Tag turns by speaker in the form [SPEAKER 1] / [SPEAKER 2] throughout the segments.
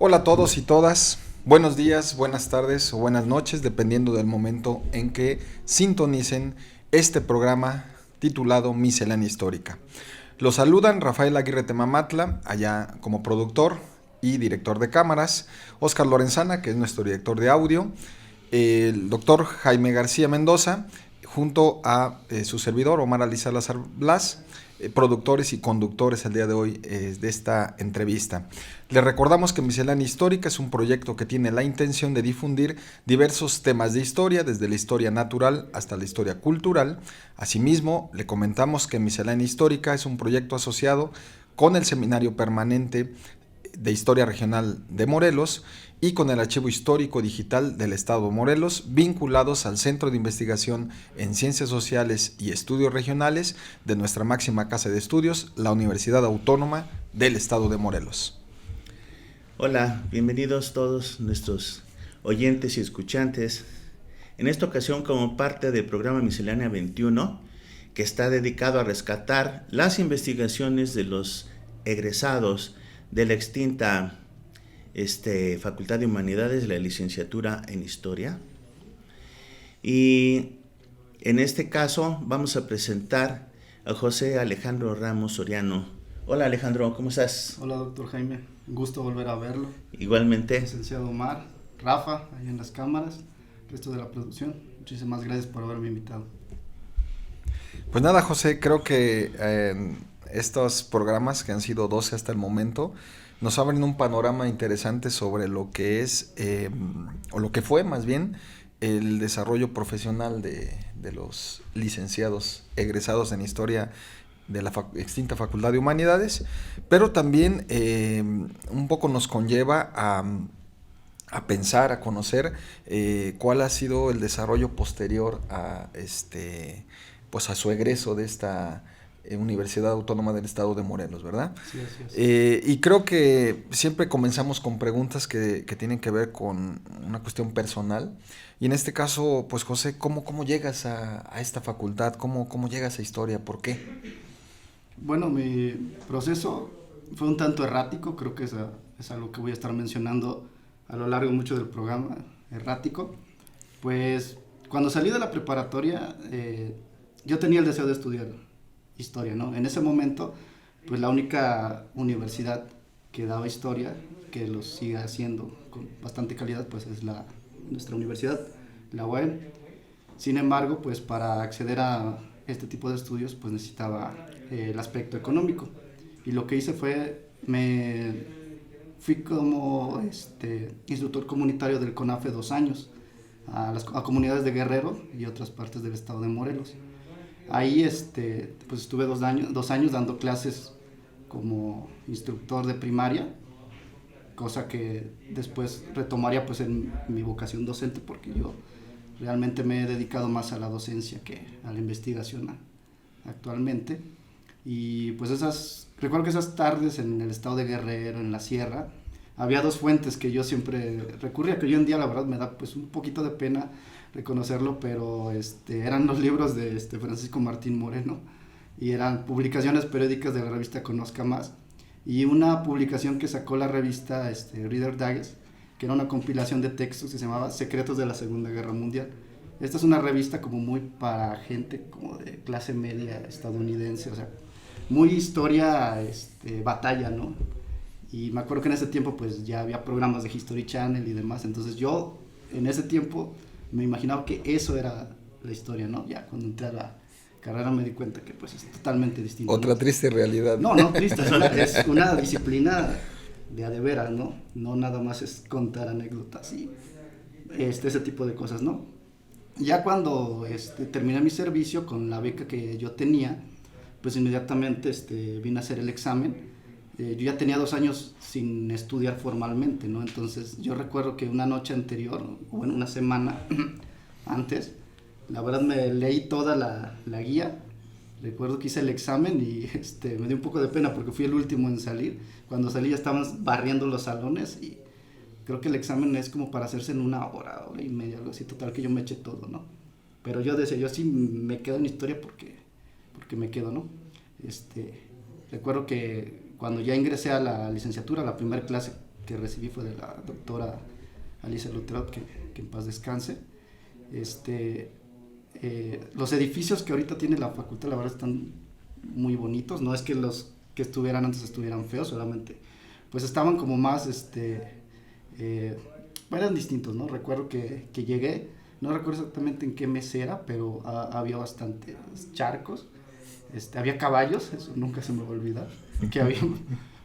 [SPEAKER 1] Hola a todos y todas, buenos días, buenas tardes o buenas noches, dependiendo del momento en que sintonicen este programa titulado Miscelánea Histórica. Los saludan Rafael Aguirre Temamatla, allá como productor y director de cámaras, Oscar Lorenzana, que es nuestro director de audio, el doctor Jaime García Mendoza, junto a su servidor Omar Ali Salazar Blas, productores y conductores el día de hoy de esta entrevista. Les recordamos que Miscelánea Histórica es un proyecto que tiene la intención de difundir diversos temas de historia, desde la historia natural hasta la historia cultural. Asimismo, le comentamos que Miscelánea Histórica es un proyecto asociado con el Seminario Permanente de Historia Regional de Morelos y con el Archivo Histórico Digital del Estado de Morelos, vinculados al Centro de Investigación en Ciencias Sociales y Estudios Regionales de nuestra máxima casa de estudios, la Universidad Autónoma del Estado de Morelos.
[SPEAKER 2] Hola, bienvenidos todos nuestros oyentes y escuchantes. En esta ocasión, como parte del programa Miscelánea 21, que está dedicado a rescatar las investigaciones de los egresados de la extinta Facultad de Humanidades, la licenciatura en Historia. Y en este caso vamos a presentar a José Alejandro Ramos Soriano. Hola Alejandro, ¿cómo estás?
[SPEAKER 3] Hola doctor Jaime, un gusto volver a verlo.
[SPEAKER 2] Igualmente.
[SPEAKER 3] Licenciado Omar, Rafa, ahí en las cámaras, resto de la producción. Muchísimas gracias por haberme invitado.
[SPEAKER 1] Pues nada, José, creo que estos programas, que han sido 12 hasta el momento, nos abren un panorama interesante sobre lo que es, o lo que fue más bien, el desarrollo profesional de los licenciados egresados en Historia de la extinta Facultad de Humanidades, pero también un poco nos conlleva a pensar, a conocer cuál ha sido el desarrollo posterior a pues a su egreso de esta Universidad Autónoma del Estado de Morelos, ¿verdad?
[SPEAKER 3] Sí, así es.
[SPEAKER 1] Y creo que siempre comenzamos con preguntas que tienen que ver con una cuestión personal. Y en este caso, pues José, ¿cómo llegas a esta facultad? ¿Cómo llegas a Historia? ¿Por qué?
[SPEAKER 3] Bueno, mi proceso fue un tanto errático, creo que es algo que voy a estar mencionando a lo largo mucho del programa, errático. Pues cuando salí de la preparatoria, yo tenía el deseo de estudiar historia, ¿no? En ese momento, pues la única universidad que daba historia, que lo sigue haciendo con bastante calidad, pues es nuestra universidad, la UAM. Sin embargo, pues para acceder a este tipo de estudios, pues necesitaba el aspecto económico. Y lo que hice fue, me fui como instructor comunitario del CONAFE 2 años, a comunidades de Guerrero y otras partes del estado de Morelos. Ahí pues estuve 2 años dando clases como instructor de primaria, cosa que después retomaría pues en mi vocación docente, porque yo realmente me he dedicado más a la docencia que a la investigación actualmente. Y pues recuerdo que esas tardes en el estado de Guerrero, en la sierra, había dos fuentes que yo siempre recurría, que hoy en día la verdad me da pues un poquito de pena reconocerlo, pero eran los libros de Francisco Martín Moreno, y eran publicaciones periódicas de la revista Conozca Más, y una publicación que sacó la revista Reader Digest, que era una compilación de textos que se llamaba Secretos de la Segunda Guerra Mundial. Esta es una revista como muy para gente como de clase media estadounidense, o sea, muy historia, batalla, ¿no? Y me acuerdo que en ese tiempo pues ya había programas de History Channel y demás, entonces yo en ese tiempo me imaginaba que eso era la historia, ¿no? Ya cuando entré a la carrera me di cuenta que pues es totalmente distinto.
[SPEAKER 1] Otra
[SPEAKER 3] ¿no?
[SPEAKER 1] Triste realidad.
[SPEAKER 3] No, no triste, es una disciplina de a de veras, ¿no? No nada más es contar anécdotas y ese tipo de cosas, ¿no? Ya cuando terminé mi servicio con la beca que yo tenía, pues inmediatamente vine a hacer el examen. Yo ya tenía 2 años sin estudiar formalmente, ¿no? Entonces yo recuerdo que una noche anterior, o bueno, una semana antes, la verdad me leí toda la guía. Recuerdo que hice el examen y me dio un poco de pena porque fui el último en salir. Cuando salí ya estaban barriendo los salones y creo que el examen es como para hacerse en una hora y media, algo así. Total que yo me eché todo, ¿no? Pero yo decía, yo sí me quedo en historia porque me quedo, ¿no? Recuerdo que cuando ya ingresé a la licenciatura, la primera clase que recibí fue de la doctora Alicia Luterot, que en paz descanse. Los edificios que ahorita tiene la facultad, la verdad, están muy bonitos. No es que los que estuvieran antes estuvieran feos, solamente pues estaban como más, eran distintos, ¿no? Recuerdo que llegué, no recuerdo exactamente en qué mes era, pero había bastantes charcos, había caballos, eso nunca se me va a olvidar, que había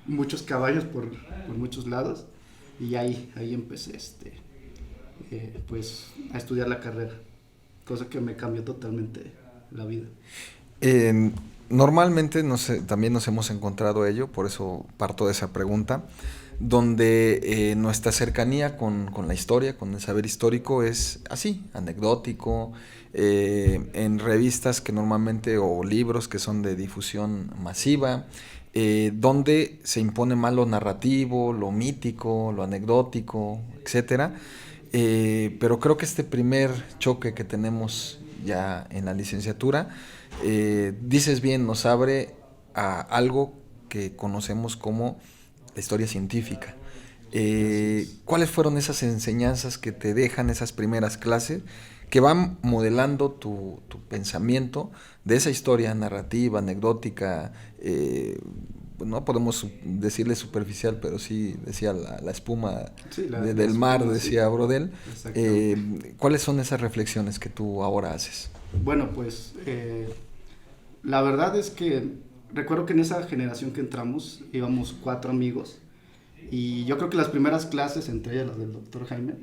[SPEAKER 3] muchos caballos por muchos lados, y ahí empecé, pues, a estudiar la carrera, cosa que me cambió totalmente la vida.
[SPEAKER 1] Normalmente también nos hemos encontrado ello, por eso parto de esa pregunta, donde nuestra cercanía con la historia, con el saber histórico es así, anecdótico, en revistas que normalmente o libros que son de difusión masiva, donde se impone más lo narrativo, lo mítico, lo anecdótico, etcétera. Pero creo que este primer choque que tenemos ya en la licenciatura, dices bien, nos abre a algo que conocemos como la historia científica. ¿Cuáles fueron esas enseñanzas que te dejan esas primeras clases que van modelando tu pensamiento de esa historia narrativa, anecdótica? No podemos decirle superficial, pero sí decía la espuma del mar, espuma, decía sí. Brodel. ¿Cuáles son esas reflexiones que tú ahora haces?
[SPEAKER 3] Bueno, pues la verdad es que recuerdo que en esa generación que entramos íbamos 4 amigos, y yo creo que las primeras clases, entre ellas las del doctor Jaime,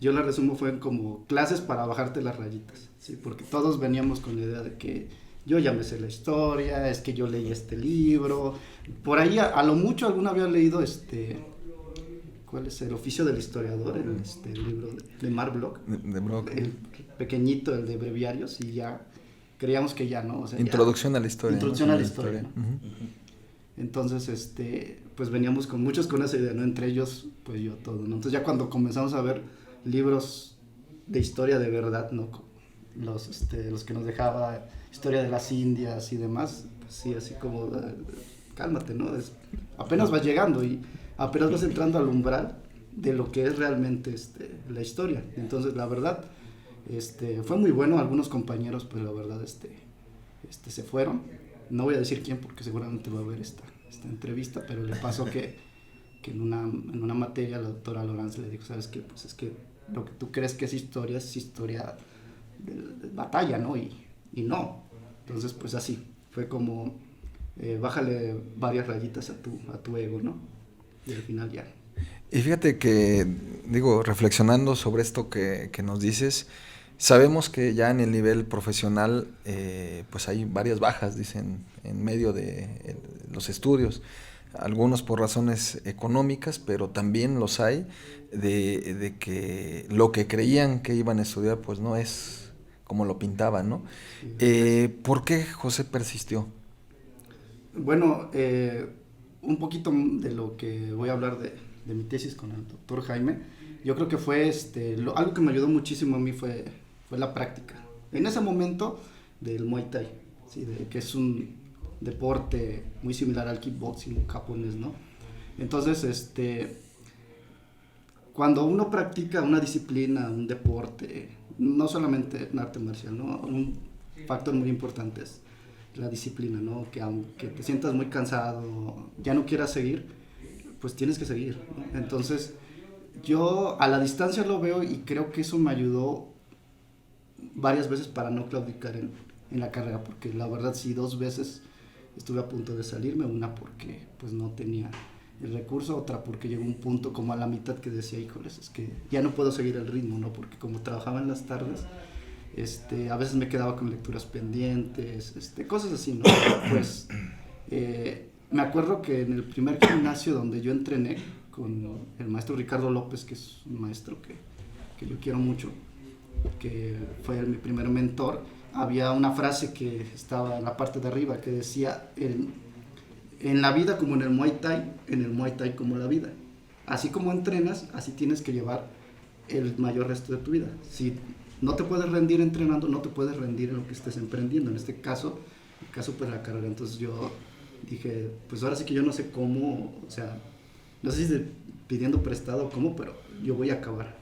[SPEAKER 3] yo la resumo, fueron como clases para bajarte las rayitas, ¿sí? Porque todos veníamos con la idea de que yo ya me sé la historia, es que yo leí este libro, por ahí a lo mucho alguno había leído ¿cuál es? El oficio del historiador, el libro de Mark Bloch, el pequeñito, el de breviarios, y ya creíamos que ya, ¿no? O sea,
[SPEAKER 1] Introducción a la historia.
[SPEAKER 3] Introducción a la historia, ¿no? Uh-huh. Entonces, pues veníamos con muchos con esa idea, ¿no? Entre ellos, pues yo todo, ¿no? Entonces ya cuando comenzamos a ver libros de historia de verdad, ¿no? Los que nos dejaba historia de las Indias y demás, pues sí, así como, cálmate, ¿no? Apenas vas llegando y apenas vas entrando al umbral de lo que es realmente la historia. Entonces, la verdad, fue muy bueno. Algunos compañeros, pues la verdad, se fueron. No voy a decir quién porque seguramente va a ver esta entrevista, pero le pasó que en una materia la doctora Lorenz le dijo, ¿sabes qué? Pues es que lo que tú crees que es historia de batalla, ¿no? Y no. Entonces, pues así, fue como, bájale varias rayitas a tu ego, ¿no? Y al final ya.
[SPEAKER 1] Y fíjate que, reflexionando sobre esto que nos dices, sabemos que ya en el nivel profesional, pues hay varias bajas, dicen, en medio de los estudios. Algunos por razones económicas, pero también los hay de que lo que creían que iban a estudiar, pues no es como lo pintaban, ¿no? ¿Por qué José persistió?
[SPEAKER 3] Bueno, un poquito de lo que voy a hablar de mi tesis con el doctor Jaime, yo creo que fue algo que me ayudó muchísimo a mí fue la práctica. En ese momento del Muay Thai, ¿sí? Que es un deporte muy similar al kickboxing japonés, ¿no? Entonces, cuando uno practica una disciplina, un deporte, no solamente un arte marcial, ¿no? Un factor muy importante es la disciplina, ¿no? Que aunque te sientas muy cansado, ya no quieras seguir, pues tienes que seguir, ¿no? Entonces, yo a la distancia lo veo y creo que eso me ayudó varias veces para no claudicar en la carrera, porque la verdad sí, 2 veces estuve a punto de salirme, una porque pues no tenía el recurso, otra porque llegó un punto como a la mitad que decía, híjoles, es que ya no puedo seguir el ritmo, ¿no? Porque como trabajaba en las tardes, a veces me quedaba con lecturas pendientes, cosas así, ¿no? Pues me acuerdo que en el primer gimnasio donde yo entrené con el maestro Ricardo López, que es un maestro que yo quiero mucho, que fue mi primer mentor, había una frase que estaba en la parte de arriba que decía, en la vida como en el Muay Thai como la vida. Así como entrenas, así tienes que llevar el mayor resto de tu vida. Si no te puedes rendir entrenando, no te puedes rendir en lo que estés emprendiendo. En este caso, pues la carrera. Entonces yo dije, pues ahora sí que yo no sé cómo, o sea, no sé si pidiendo prestado, ¿cómo? Pero yo voy a acabar.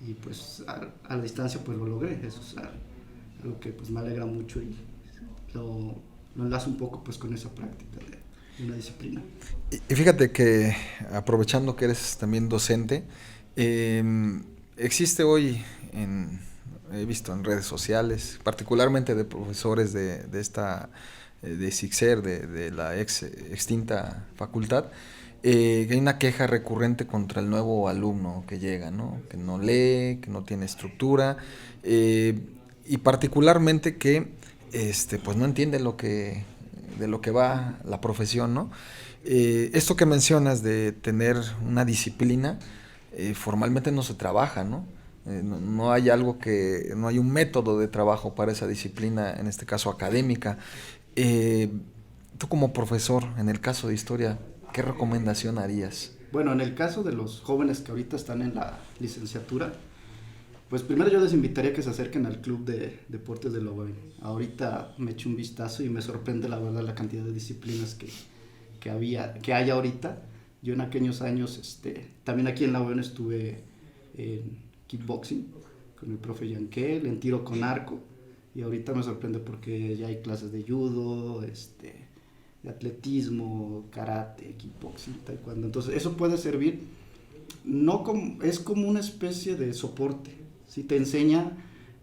[SPEAKER 3] Y pues a la distancia pues lo logré. Eso es algo que pues me alegra mucho y lo enlazo un poco pues con esa práctica de una disciplina.
[SPEAKER 1] Y fíjate que, aprovechando que eres también docente, existe hoy, he visto en redes sociales, particularmente de profesores de SICSER, de la extinta facultad, que hay una queja recurrente contra el nuevo alumno que llega, ¿no? Que no lee, que no tiene estructura, y particularmente que pues no entiende de lo que va la profesión, ¿no? Esto que mencionas de tener una disciplina, formalmente no se trabaja, ¿no? No hay no hay un método de trabajo para esa disciplina, en este caso académica. Tú como profesor, en el caso de historia, ¿qué recomendación harías?
[SPEAKER 3] Bueno, en el caso de los jóvenes que ahorita están en la licenciatura, pues primero yo les invitaría que se acerquen al club de deportes de la UABI. Ahorita me eché un vistazo y me sorprende la verdad la cantidad de disciplinas que hay ahorita. Yo en aquellos años, también aquí en la UABI estuve en kickboxing con el profe Yankel, en tiro con arco, y ahorita me sorprende porque ya hay clases de judo, de atletismo, karate, kickboxing, taekwondo. Entonces eso puede servir, es como una especie de soporte, ¿sí? Te enseña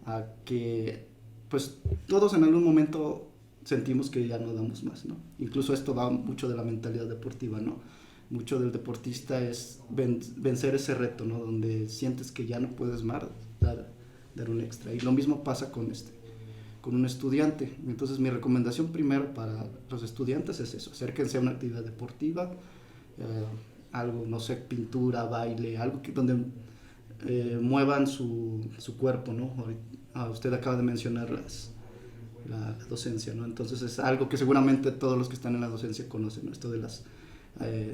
[SPEAKER 3] a que pues todos en algún momento sentimos que ya no damos más, ¿no? Incluso esto va mucho de la mentalidad deportiva, ¿no? Mucho del deportista es vencer ese reto, ¿no? Donde sientes que ya no puedes más, dar un extra. Y lo mismo pasa con un estudiante. Entonces mi recomendación primero para los estudiantes es eso: acérquense a una actividad deportiva, algo, no sé, pintura, baile, algo donde muevan su cuerpo, ¿no? Usted acaba de mencionar la docencia, ¿no? Entonces es algo que seguramente todos los que están en la docencia conocen, ¿no? Esto de las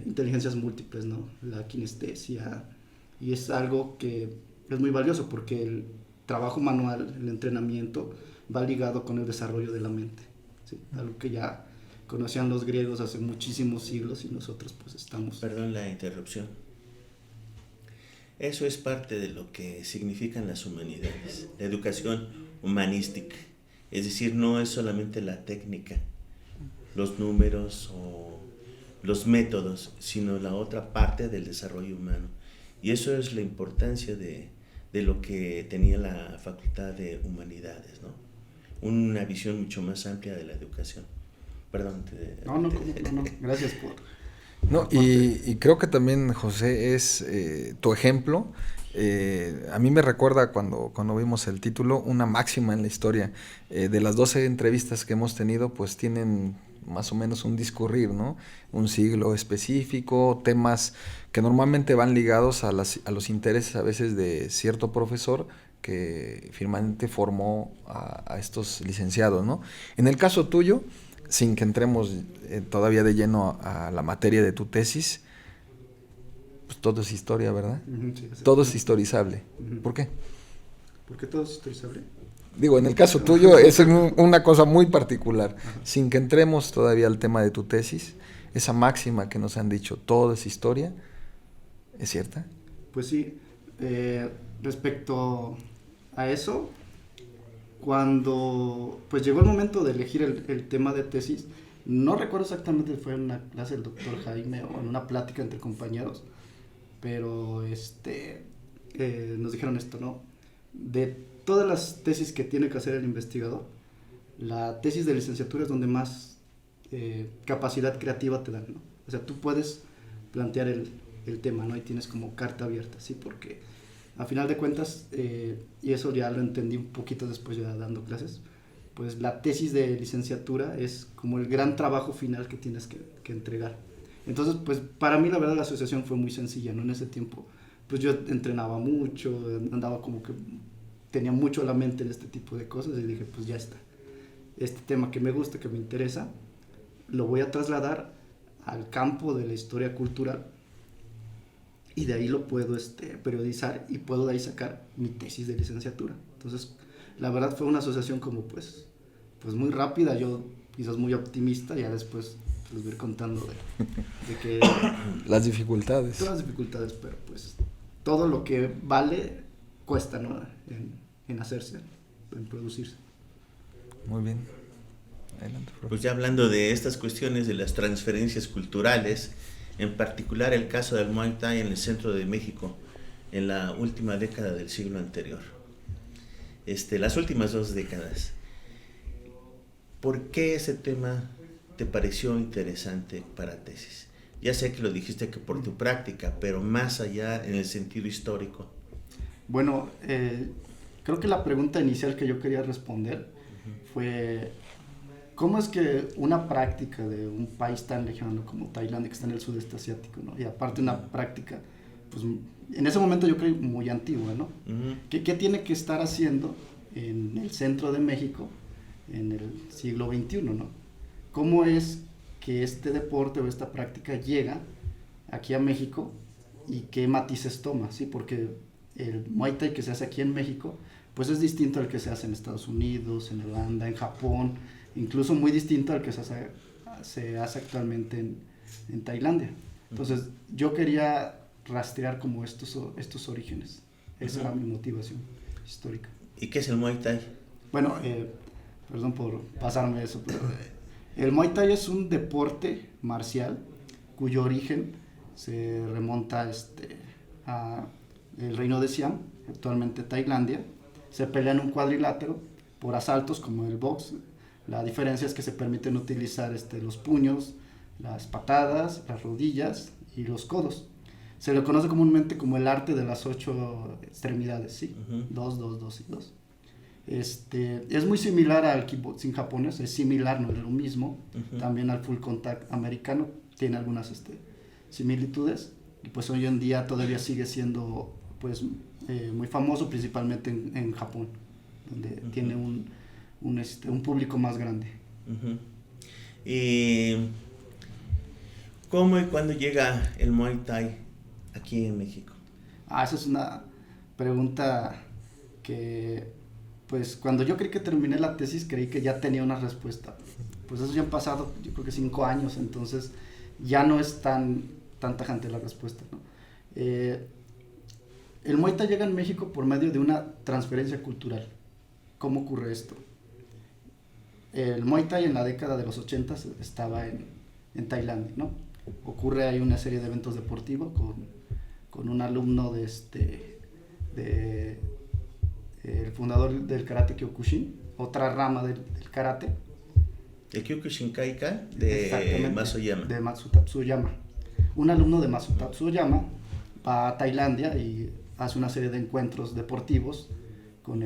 [SPEAKER 3] inteligencias múltiples, ¿no? La kinestesia, y es algo que es muy valioso porque el trabajo manual, el entrenamiento, va ligado con el desarrollo de la mente, ¿sí? Algo que ya conocían los griegos hace muchísimos siglos y nosotros pues estamos...
[SPEAKER 2] Perdón la interrupción. Eso es parte de lo que significan las humanidades, la educación humanística. Es decir, no es solamente la técnica, los números o los métodos, sino la otra parte del desarrollo humano. Y eso es la importancia de lo que tenía la Facultad de Humanidades, ¿no? Una visión mucho más amplia de la educación. Perdón.
[SPEAKER 3] No, gracias por...
[SPEAKER 1] No, y creo que también, José, es tu ejemplo. A mí me recuerda cuando vimos el título, una máxima en la historia. De las 12 entrevistas que hemos tenido, pues tienen más o menos un discurrir, ¿no? Un siglo específico, temas que normalmente van ligados a los intereses a veces de cierto profesor que firmemente formó a estos licenciados, ¿no? En el caso tuyo, sin que entremos todavía de lleno a la materia de tu tesis, pues todo es historia, ¿verdad?
[SPEAKER 3] Sí,
[SPEAKER 1] todo es historizable. ¿Por qué?
[SPEAKER 3] ¿Por qué todo es historizable?
[SPEAKER 1] Digo, en el caso tuyo es una cosa muy particular. Sin que entremos todavía al tema de tu tesis, esa máxima que nos han dicho, todo es historia, ¿es cierta?
[SPEAKER 3] Pues sí, respecto a eso, cuando pues llegó el momento de elegir el tema de tesis, no recuerdo exactamente si fue en una clase del doctor Jaime o en una plática entre compañeros, pero nos dijeron esto, ¿no? De todas las tesis que tiene que hacer el investigador, la tesis de licenciatura es donde más capacidad creativa te dan, ¿no? O sea, tú puedes plantear el tema, ¿no? Y tienes como carta abierta, ¿sí? Porque a final de cuentas, y eso ya lo entendí un poquito después ya dando clases, pues la tesis de licenciatura es como el gran trabajo final que tienes que entregar. Entonces, pues para mí la verdad la asociación fue muy sencilla, ¿no? En ese tiempo, pues yo entrenaba mucho, andaba como que tenía mucho la mente en este tipo de cosas y dije, pues ya está. Este tema que me gusta, que me interesa, lo voy a trasladar al campo de la historia cultural y de ahí lo puedo periodizar y puedo de ahí sacar mi tesis de licenciatura. Entonces, la verdad fue una asociación como pues muy rápida, yo quizás muy optimista, ya después les voy a ir contando de que
[SPEAKER 1] Las dificultades.
[SPEAKER 3] todas las dificultades, pero pues todo lo que vale cuesta, ¿no? En hacerse, en producirse.
[SPEAKER 1] Muy bien. Adelante, profe.
[SPEAKER 2] Pues ya hablando de estas cuestiones de las transferencias culturales, en particular el caso del Muay Thai en el centro de México, en la última década del siglo anterior. Las últimas 2 décadas. ¿Por qué ese tema te pareció interesante para tesis? Ya sé que lo dijiste que por tu práctica, pero más allá en el sentido histórico.
[SPEAKER 3] Bueno, creo que la pregunta inicial que yo quería responder fue ¿cómo es que una práctica de un país tan lejano como Tailandia, que está en el sudeste asiático, ¿no? Y aparte una práctica, pues en ese momento yo creo muy antigua, ¿no? ¿Qué tiene que estar haciendo en el centro de México en el siglo XXI, ¿no? ¿Cómo es que este deporte o esta práctica llega aquí a México y qué matices toma, ¿sí? Porque el Muay Thai que se hace aquí en México, pues es distinto al que se hace en Estados Unidos, en Holanda, en Japón, incluso muy distinto al que se hace actualmente en Tailandia. Entonces, yo quería rastrear como estos orígenes. Esa era mi motivación histórica.
[SPEAKER 2] ¿Y qué es el Muay Thai?
[SPEAKER 3] Bueno, perdón por pasarme eso, pero el Muay Thai es un deporte marcial cuyo origen se remonta a el reino de Siam, actualmente Tailandia. Se pelea en un cuadrilátero por asaltos como el box. La diferencia es que se permiten utilizar los puños, las patadas, las rodillas y los codos. Se le conoce comúnmente como el arte de las 8 extremidades, ¿sí? 2, 2, 2 y 2. Es muy similar al kickboxing japonés, es similar, no es lo mismo. También al full contact americano, tiene algunas similitudes. Y pues hoy en día todavía sigue siendo pues muy famoso, principalmente en Japón, donde tiene un público más grande.
[SPEAKER 2] ¿Y cómo y cuándo llega el Muay Thai aquí en México?
[SPEAKER 3] Esa es una pregunta que, pues cuando yo creí que terminé la tesis, creí que ya tenía una respuesta. Pues eso ya han pasado, yo creo que 5 años, entonces ya no es tan tajante la respuesta, ¿no? El Muay Thai llega en México por medio de una transferencia cultural. ¿Cómo ocurre esto? El Muay Thai en la década de los 80 estaba en Tailandia, ¿no? Ocurre ahí una serie de eventos deportivos con un alumno el fundador del karate Kyokushin, otra rama del karate.
[SPEAKER 2] El Kyokushinkai-ka de Masoyama.
[SPEAKER 3] De Matsutatsu-Oyama. Un alumno de Matsutatsu-Oyama va a Tailandia y hace una serie de encuentros deportivos con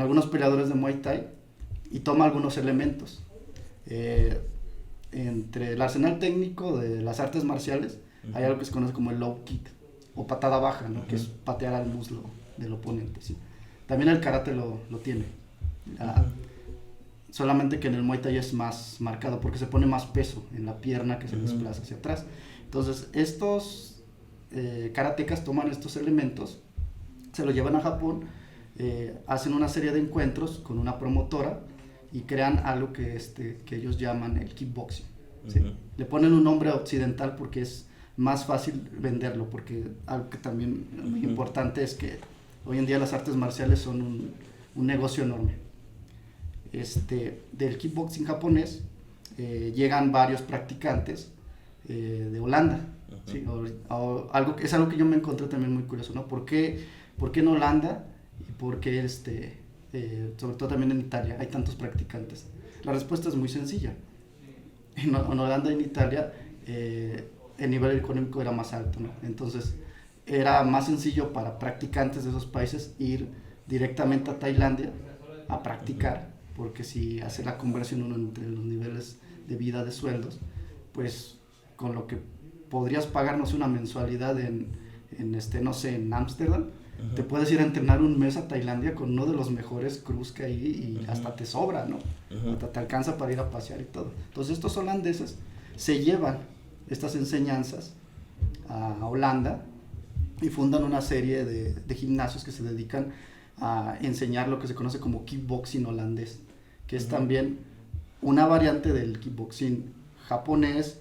[SPEAKER 3] algunos peleadores de Muay Thai y toma algunos elementos. Entre el arsenal técnico de las artes marciales hay algo que se conoce como el low kick o patada baja, ¿no? Que es patear al muslo del oponente, ¿sí? También el karate lo tiene. Solamente que en el Muay Thai es más marcado porque se pone más peso en la pierna que se desplaza hacia atrás. Entonces estos karatecas toman estos elementos, se los llevan a Japón, hacen una serie de encuentros con una promotora y crean algo que ellos llaman el kickboxing, ¿sí? Le ponen un nombre occidental porque es más fácil venderlo, porque algo que también es muy importante es que hoy en día las artes marciales son un negocio enorme. Del kickboxing japonés llegan varios practicantes de Holanda, ¿sí? Es algo que yo me encontré también muy curioso, ¿no? ¿Por qué en Holanda y por qué sobre todo también en Italia hay tantos practicantes? La respuesta es muy sencilla. En Holanda y en Italia el nivel económico era más alto, ¿no? Entonces era más sencillo para practicantes de esos países ir directamente a Tailandia a practicar, porque si hace la conversión uno entre los niveles de vida de sueldos, pues con lo que podrías pagarnos una mensualidad no sé, en Ámsterdam, te puedes ir a entrenar un mes a Tailandia con uno de los mejores crews que hay y hasta te sobra, ¿no? Hasta te alcanza para ir a pasear y todo. Entonces estos holandeses se llevan estas enseñanzas a Holanda y fundan una serie de gimnasios que se dedican a enseñar lo que se conoce como kickboxing holandés, que es también una variante del kickboxing japonés,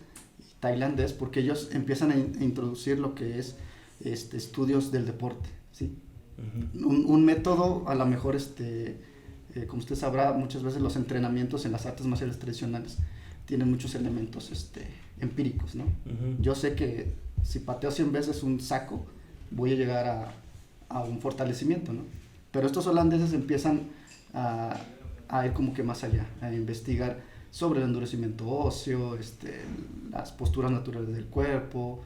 [SPEAKER 3] tailandés, porque ellos empiezan a introducir lo que es estudios del deporte, ¿sí? Un método, a lo mejor, como usted sabrá, muchas veces los entrenamientos en las artes marciales tradicionales tienen muchos elementos empíricos, ¿no? Yo sé que si pateo 100 veces un saco, voy a llegar a un fortalecimiento, ¿no? Pero estos holandeses empiezan a ir como que más allá, a investigar sobre el endurecimiento óseo, las posturas naturales del cuerpo,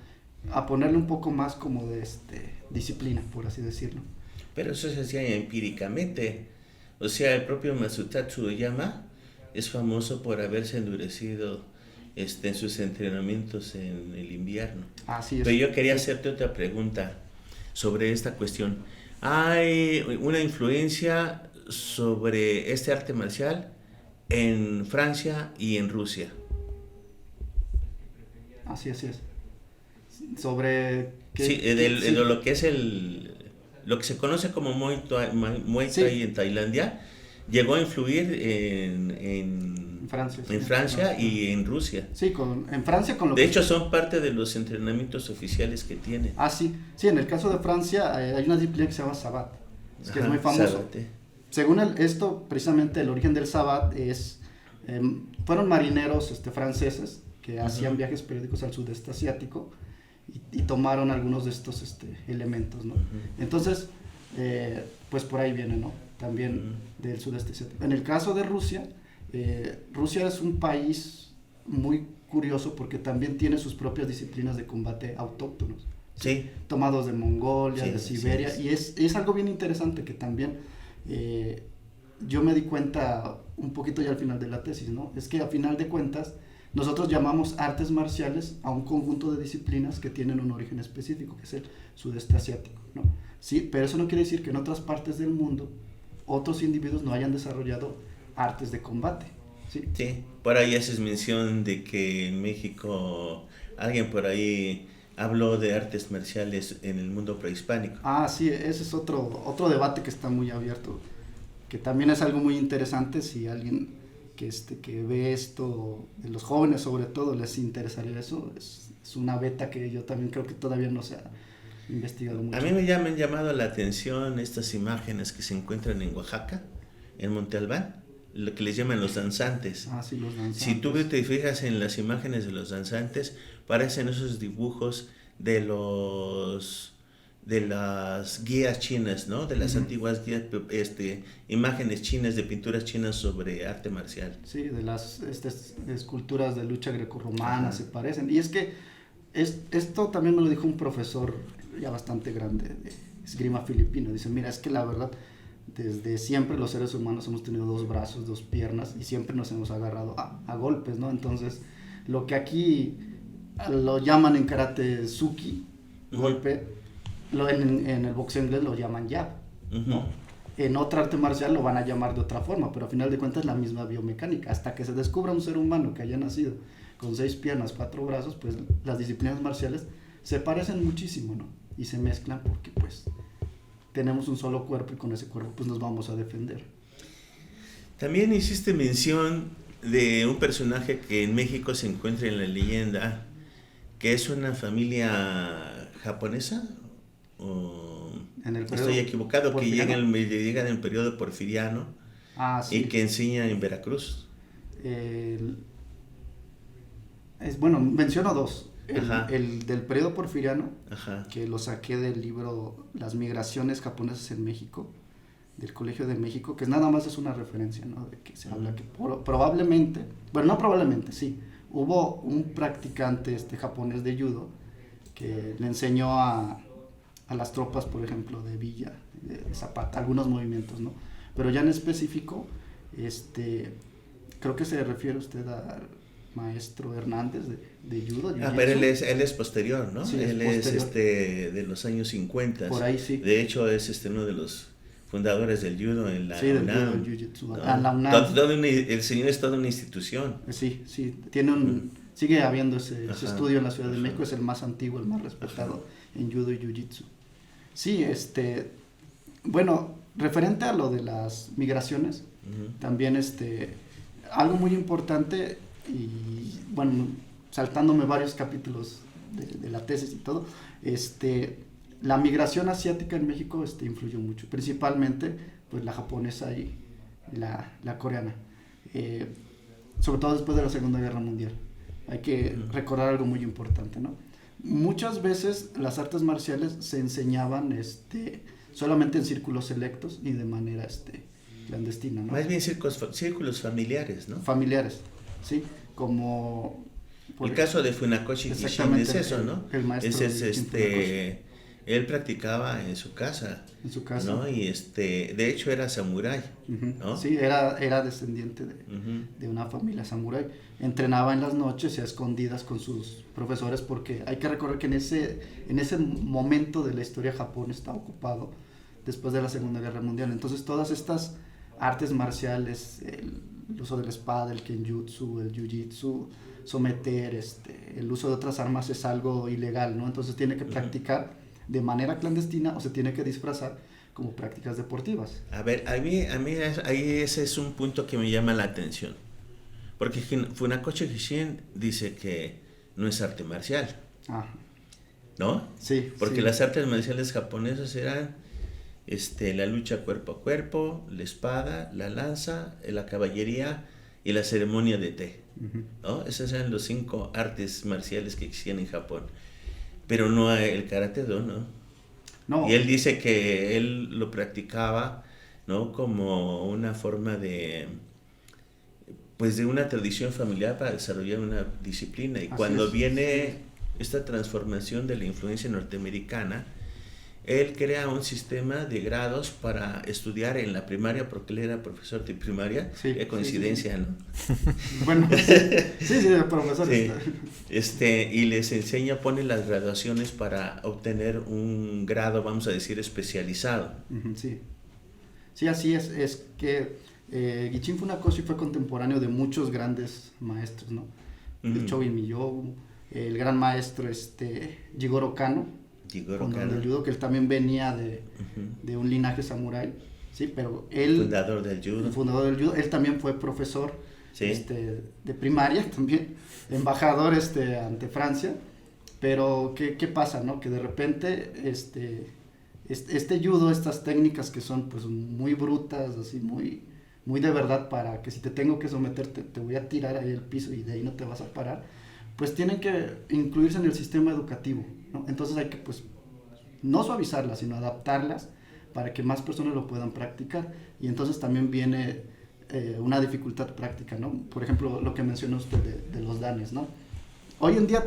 [SPEAKER 3] a ponerle un poco más como de disciplina, por así decirlo.
[SPEAKER 2] Pero eso se hacía empíricamente. O sea, el propio Masutatsu Oyama es famoso por haberse endurecido en sus entrenamientos en el invierno.
[SPEAKER 3] Así es.
[SPEAKER 2] Pero yo quería hacerte otra pregunta sobre esta cuestión. ¿Hay una influencia sobre este arte marcial en Francia y en Rusia?
[SPEAKER 3] Así es. Sobre...
[SPEAKER 2] Sí, de lo que es lo que se conoce como Muay Thai en Tailandia, llegó a influir en Francia y en Rusia.
[SPEAKER 3] Sí, en Francia con lo
[SPEAKER 2] de hecho son parte de los entrenamientos oficiales que tienen.
[SPEAKER 3] Sí, en el caso de Francia hay una disciplina que se llama Sabat, que es muy famoso.
[SPEAKER 2] Sabate.
[SPEAKER 3] Según esto, precisamente el origen del Sabat fueron marineros franceses que hacían viajes periódicos al sudeste asiático y tomaron algunos de estos elementos, ¿no? Entonces, pues por ahí viene, ¿no? También del sudeste asiático. En el caso de Rusia, Rusia es un país muy curioso porque también tiene sus propias disciplinas de combate autóctonos.
[SPEAKER 2] Sí.
[SPEAKER 3] Tomados de Mongolia, de Siberia, y es algo bien interesante que también yo me di cuenta un poquito ya al final de la tesis, ¿no? Es que a final de cuentas nosotros llamamos artes marciales a un conjunto de disciplinas que tienen un origen específico, que es el sudeste asiático, ¿no? Sí, pero eso no quiere decir que en otras partes del mundo otros individuos no hayan desarrollado artes de combate, ¿sí?
[SPEAKER 2] Sí, por ahí haces mención de que en México alguien por ahí habló de artes marciales en el mundo prehispánico.
[SPEAKER 3] Sí, ese es otro debate que está muy abierto, que también es algo muy interesante. Si alguien que ve esto, de los jóvenes sobre todo, les interesaría eso, es una beta que yo también creo que todavía no se ha investigado mucho.
[SPEAKER 2] A mí me han llamado la atención estas imágenes que se encuentran en Oaxaca, en Monte Albán, lo que les llaman los danzantes.
[SPEAKER 3] Sí, los danzantes.
[SPEAKER 2] Si tú te fijas en las imágenes de los danzantes, parecen esos dibujos de las guías chinas, ¿no? De las antiguas guías, imágenes chinas, de pinturas chinas sobre arte marcial.
[SPEAKER 3] Sí, de las esculturas de lucha grecorromana se parecen. Y es que esto también me lo dijo un profesor ya bastante grande de esgrima filipino. Dice, mira, es que la verdad, desde siempre los seres humanos hemos tenido 2 brazos, 2 piernas y siempre nos hemos agarrado a golpes, ¿no? Entonces, lo que aquí lo llaman en karate suki, golpe, en el boxeo inglés lo llaman jab, ¿no? En otra arte marcial lo van a llamar de otra forma, pero a final de cuentas es la misma biomecánica. Hasta que se descubra un ser humano que haya nacido con 6 piernas, 4 brazos, pues las disciplinas marciales se parecen muchísimo, ¿no? Y se mezclan porque pues tenemos un solo cuerpo y con ese cuerpo pues nos vamos a defender.
[SPEAKER 2] También hiciste mención de un personaje que en México se encuentra en la leyenda, que es una familia japonesa, o estoy equivocado, que llega en el periodo porfiriano
[SPEAKER 3] sí.
[SPEAKER 2] Y que enseña en Veracruz.
[SPEAKER 3] Bueno, menciono 2. El del periodo porfiriano, que lo saqué del libro Las migraciones japonesas en México, del Colegio de México, que nada más es una referencia, ¿no? De que se habla que probablemente, bueno, no probablemente, sí, hubo un practicante japonés de judo que le enseñó a las tropas, por ejemplo, de Villa, de Zapata, algunos movimientos, ¿no? Pero ya en específico, creo que se refiere usted al maestro Hernández de judo.
[SPEAKER 2] Pero él es posterior, ¿no?
[SPEAKER 3] Sí,
[SPEAKER 2] él es de los años 50.
[SPEAKER 3] Por ahí sí.
[SPEAKER 2] De hecho, es uno de los fundadores del judo en la
[SPEAKER 3] UNAM.
[SPEAKER 2] Del judo,
[SPEAKER 3] jiu-jitsu. La UNAM.
[SPEAKER 2] El señor es toda una institución.
[SPEAKER 3] Sí, tiene sigue habiendo ese estudio en la Ciudad de México, es el más antiguo, el más respetado en judo y jiu-jitsu. Sí, bueno, referente a lo de las migraciones, también algo muy importante, y bueno, saltándome varios capítulos de la tesis y todo, la migración asiática en México influyó mucho, principalmente pues la japonesa y la coreana, sobre todo después de la Segunda Guerra Mundial. Hay que recordar algo muy importante, ¿no? Muchas veces las artes marciales se enseñaban solamente en círculos selectos y de manera clandestina, ¿no?
[SPEAKER 2] Más bien círculos familiares, ¿no?
[SPEAKER 3] Familiares, sí, como...
[SPEAKER 2] El caso de Funakoshi Gishin es eso, ¿no?
[SPEAKER 3] El maestro
[SPEAKER 2] él practicaba en su casa.
[SPEAKER 3] En su casa.
[SPEAKER 2] ¿No? Y de hecho era samurái, ¿no?
[SPEAKER 3] Sí, era descendiente de una familia samurái. Entrenaba en las noches y a escondidas con sus profesores, porque hay que recordar que en ese momento de la historia Japón está ocupado después de la Segunda Guerra Mundial. Entonces todas estas artes marciales, el uso de la espada, el kenjutsu, el jiu-jitsu, someter, el uso de otras armas es algo ilegal, ¿no? Entonces tiene que practicar de manera clandestina o se tiene que disfrazar como prácticas deportivas.
[SPEAKER 2] A ver, a mí ahí ese es un punto que me llama la atención, porque Funakoshi Gishin dice que no es arte marcial, ¿no?
[SPEAKER 3] Sí.
[SPEAKER 2] Porque
[SPEAKER 3] sí.
[SPEAKER 2] las artes marciales japonesas eran la lucha cuerpo a cuerpo, la espada, la lanza, la caballería y la ceremonia de té, ¿no? Esos eran los 5 artes marciales que existían en Japón. Pero no el karate-do, ¿no?
[SPEAKER 3] No.
[SPEAKER 2] Y él dice que él lo practicaba, ¿no? Como una forma de una tradición familiar para desarrollar una disciplina. Y cuando viene esta transformación de la influencia norteamericana, él crea un sistema de grados para estudiar en la primaria, porque él era profesor de primaria.
[SPEAKER 3] Sí,
[SPEAKER 2] qué coincidencia,
[SPEAKER 3] sí.
[SPEAKER 2] ¿no?
[SPEAKER 3] Bueno, sí, el profesor.
[SPEAKER 2] Sí. Y les enseña, pone las graduaciones para obtener un grado, vamos a decir, especializado.
[SPEAKER 3] Sí. Sí, así es. Es que Gichin Funakoshi fue contemporáneo de muchos grandes maestros, ¿no? De Chobei Miyogu, el gran maestro Jigoro Kano, del judo, que él también venía de un linaje samurái, sí, pero él...
[SPEAKER 2] Fundador del judo.
[SPEAKER 3] Él también fue profesor, sí, de primaria también, embajador ante Francia, pero ¿qué pasa, no? Que de repente judo, estas técnicas que son pues muy brutas, así muy de verdad, para que si te tengo que someter te voy a tirar ahí al piso y de ahí no te vas a parar, pues tienen que incluirse en el sistema educativo, ¿no? Entonces hay que pues no suavizarlas, sino adaptarlas para que más personas lo puedan practicar. Y entonces también viene una dificultad práctica, ¿no? Por ejemplo, lo que mencionó usted de los danes, ¿no? Hoy en día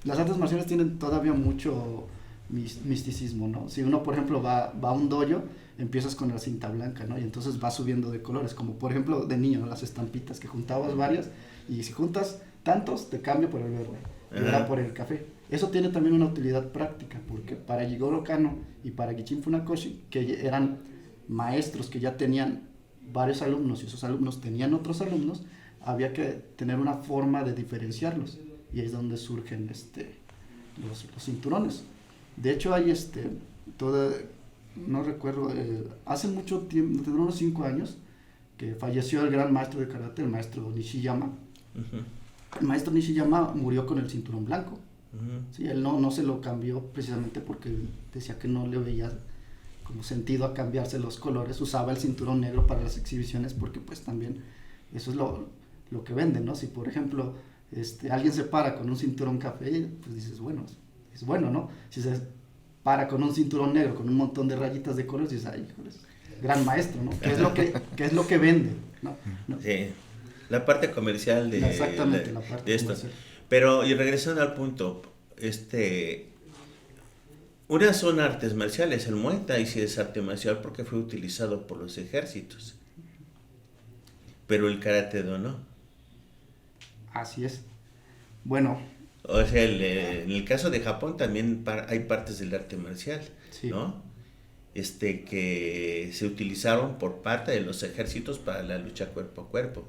[SPEAKER 3] las artes marciales tienen todavía mucho misticismo, ¿no? Si uno, por ejemplo, va a un dojo, empiezas con la cinta blanca, ¿no? Y entonces va subiendo de colores, como por ejemplo de niño, ¿no? Las estampitas, que juntabas varias, y si juntas tantos, te cambia por el verde, y ahora por el café. Eso tiene también una utilidad práctica, porque para Jigoro Kano y para Gichin Funakoshi, que eran maestros que ya tenían varios alumnos y esos alumnos tenían otros alumnos, había que tener una forma de diferenciarlos, y ahí es donde surgen los cinturones. De hecho hay no recuerdo, hace mucho tiempo, tendrá unos 5 años, que falleció el gran maestro de karate, el maestro Nishiyama. El maestro Nishiyama murió con el cinturón blanco. Sí, él no se lo cambió precisamente porque decía que no le veía como sentido a cambiarse los colores. Usaba el cinturón negro para las exhibiciones porque pues también eso es lo que venden, ¿no? Si por ejemplo alguien se para con un cinturón café, pues dices, bueno, es bueno, ¿no? Si se para con un cinturón negro con un montón de rayitas de colores, dices, ay, híjoles, gran maestro, ¿no? ¿Qué es lo que vende? ¿No?
[SPEAKER 2] Sí, la parte comercial
[SPEAKER 3] Exactamente, la parte
[SPEAKER 2] de esto.
[SPEAKER 3] comercial.
[SPEAKER 2] Pero, y regresando al punto, unas son artes marciales, el Muay Thai sí es arte marcial porque fue utilizado por los ejércitos, pero el Karate-Do no.
[SPEAKER 3] Así es. Bueno.
[SPEAKER 2] O sea, en el caso de Japón también hay partes del arte marcial, sí, ¿no? Que se utilizaron por parte de los ejércitos para la lucha cuerpo a cuerpo,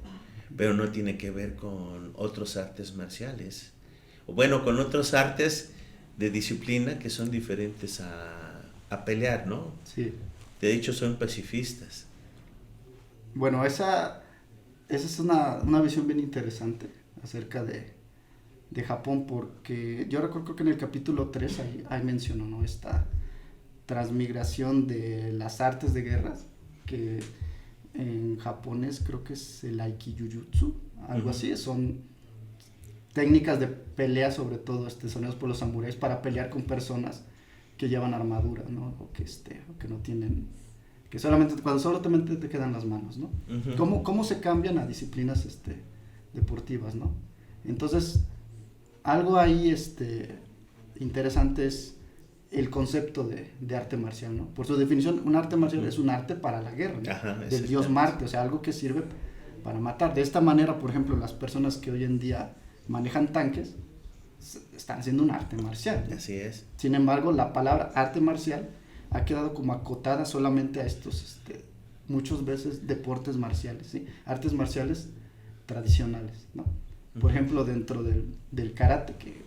[SPEAKER 2] pero no tiene que ver con otros artes marciales, o bueno, con otros artes de disciplina que son diferentes a pelear, ¿no?
[SPEAKER 3] Sí.
[SPEAKER 2] De hecho son pacifistas.
[SPEAKER 3] Bueno, esa es una visión bien interesante acerca de de Japón, porque yo recuerdo que en el capítulo 3 ahí menciono, ¿no? Esta transmigración de las artes de guerras, que en japonés creo que es el Aikijujutsu, algo así, son técnicas de pelea, sobre todo sonidos por los samuráis, para pelear con personas que llevan armadura, ¿no? O que no tienen, que solamente te quedan las manos, ¿no? ¿Cómo se cambian a disciplinas deportivas, ¿no? Entonces, algo ahí interesante es el concepto de arte marcial, ¿no? Por su definición, un arte marcial es un arte para la guerra, ¿no?
[SPEAKER 2] Ajá,
[SPEAKER 3] del dios Marte, o sea, algo que sirve para matar. De esta manera, por ejemplo, las personas que hoy en día manejan tanques están haciendo un arte marcial, ¿no?
[SPEAKER 2] Así es.
[SPEAKER 3] Sin embargo, la palabra arte marcial ha quedado como acotada solamente a estos, muchas veces, deportes marciales, ¿sí? Artes marciales tradicionales, ¿no? Por ejemplo, dentro del karate, que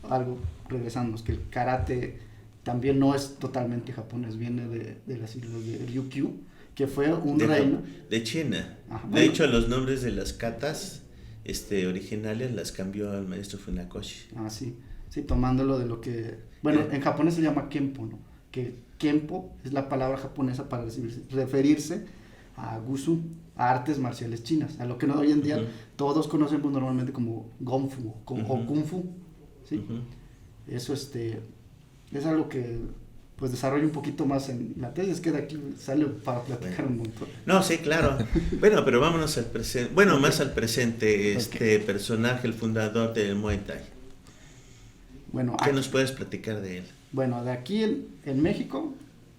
[SPEAKER 3] algo, regresamos, que el karate también no es totalmente japonés, viene de las islas de Ryukyu, que fue un reino
[SPEAKER 2] de China.
[SPEAKER 3] Ajá,
[SPEAKER 2] de hecho, los nombres de las katas originales las cambió el maestro Funakoshi.
[SPEAKER 3] Sí, tomándolo de lo que, bueno, en japonés se llama Kenpo, ¿no? Que Kenpo es la palabra japonesa para referirse a Gusu, a artes marciales chinas, a lo que hoy en día todos conocemos normalmente como Gonfu o Kung Fu, ¿sí? Eso es algo que pues desarrollo un poquito más en la tesis, que de aquí sale para platicar un montón.
[SPEAKER 2] No, sí, claro. Bueno, pero vámonos al presente, más al presente, personaje, el fundador del Muay Thai.
[SPEAKER 3] Bueno,
[SPEAKER 2] ¿Qué nos puedes platicar de él?
[SPEAKER 3] Bueno, de aquí en México.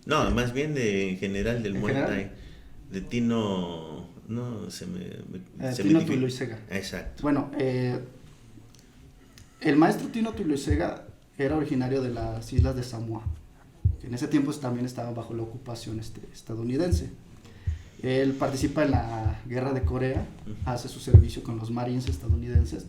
[SPEAKER 2] No, más bien en general del Muay Thai. De Tino,
[SPEAKER 3] Tino Tuloisega.
[SPEAKER 2] Exacto.
[SPEAKER 3] Bueno, el maestro Tino Tuloisega era originario de las islas de Samoa, que en ese tiempo también estaban bajo la ocupación estadounidense. Él participa en la guerra de Corea, hace su servicio con los Marines estadounidenses,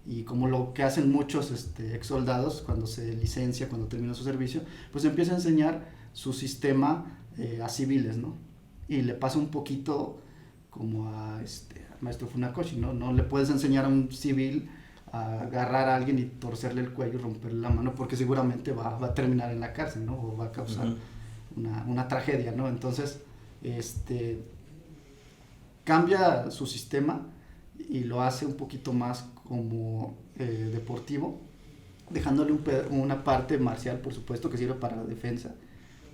[SPEAKER 3] y como lo que hacen muchos ex soldados cuando se licencia, cuando termina su servicio, pues empieza a enseñar su sistema a civiles, ¿no? Y le pasa un poquito como al maestro Funakoshi, ¿no? No le puedes enseñar a un civil a agarrar a alguien y torcerle el cuello y romperle la mano, porque seguramente va a terminar en la cárcel, ¿no? O va a causar una tragedia, ¿no? Entonces, cambia su sistema y lo hace un poquito más como deportivo, dejándole una parte marcial, por supuesto, que sirve para la defensa,